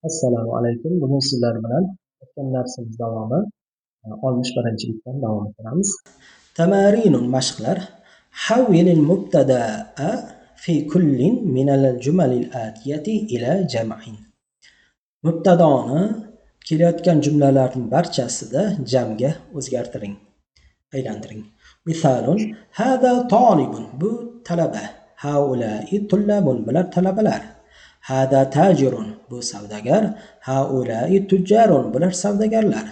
Assalomu alaykum. Bugun sizlar bilan o'tgan darsimiz davomi 61-bitdan davom etamiz. Tamarinun mashqlar. Havvilil mubtada'a fi kullin minal jumalil atiyati ila jam'in. Mubtadoni kelayotgan jumlalarning barchasida jamga o'zgartiring, aylantiring. Misalun hada talibun, bu talaba. Haula'i tullabun, bular talabalar. Hada tajirun, bu savdogar. Haula'i tujjarun, bular savdogarlar.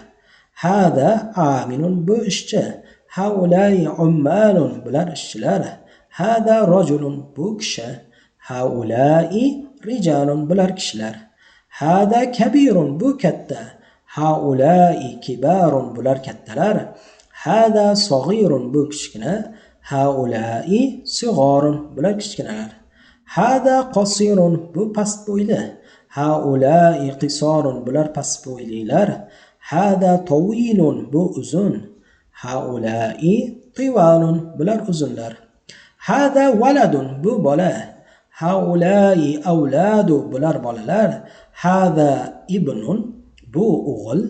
Hada aminun, bu ishchi. Haula'i ummalun, bular ishchilar. Hada rajulun, bu kishi. Haula'i rijalun, bular kishilar. Hada kabirun, bu katta. Haula'i kibarun, bular kattalar. Hada sag'irun, bu kichkina. Haula'i sig'orun, bular kichkinalar. Hada qasirun, bu past bo'yli. Haula'i qisorun, bular past bo'ylilar. Hada tawilun, bu uzun. Haula'i tivalun, bular uzunlar. Hada waladun, bu bola. Haula'i avladu, bular bolalar. Hada ibnun, bu o'g'il.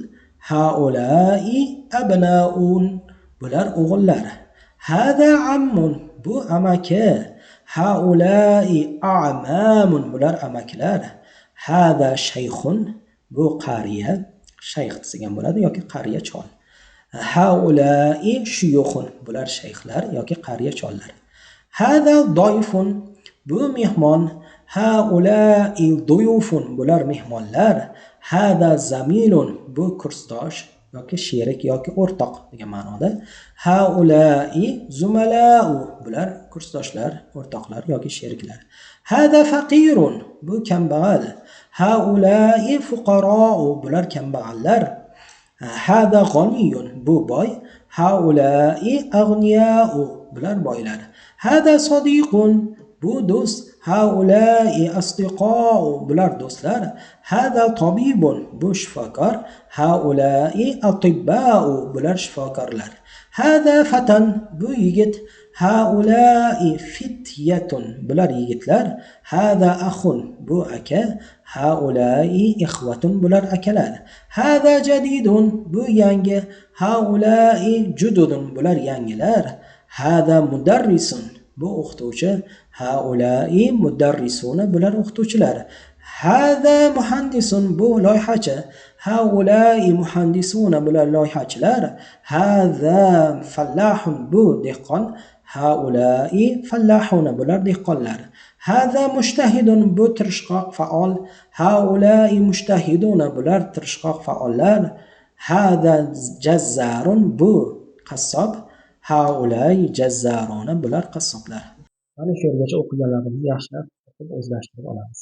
Haula'i abnaun, bular o'g'illar. Hada ammun, bu amaki. Haula'i a'mamun, bular amakilar. Hada shaykhun, bu qariya. Shayx degan bo'ladi yoki qariya chol. Haula'i shuyukhun, bular shayxlar yoki qariya chollar. Hada doyfun, bu mehmon. Haula'i duyufun, bular mehmonlar. Hada zamilun, bu kursdosh yoki sherik yoki o'rtoq degan ma'noda. Haula'i zumala'u, bular kursdoshlar, o'rtoqlar yoki sheriklar. Hada faqirun, bu kambag'al. Haula'i fuqaro'u, bular kambag'allar. Hada g'aniyun, bu boy. Haula'i aghniya'u, bular boylar. Hada sadiqun, bu do'st. Haula'i asdiqo'u, bular do'stlar. Hada tabibun, bu shifokor. Haula'i atibba'u, bular shifokorlar. Hada fatan, bu yigit. Haula'i fityatun, bular yigitlar. Hada akhun, bu aka. Haula'i ikhwatun, bular akalar. Hada jadidun, bu yangi. Haula'i jududun, bular yangilar. Hada mudarrisun, bu o'qituvchi. Haula'i mudarrisuna, bular o'qituvchilar. Hada muhandisun, bu loyihachi. Haula'i muhandisuna, bular loyihachilar. Hada fallahun, bu dehqon. Haula'i fallahuna, bular dehqonlar. Hada mushtahidun, bu tirishqoq faol. Haula'i mushtahiduna, bular tirishqoq faollar. Hada jazzarun, bu qassob. Haula'i jazzaruna, bular qassoblar. Mana shu yergacha o'qiganlarimizni yaxshilab o'qib o'zlashtirib olamiz.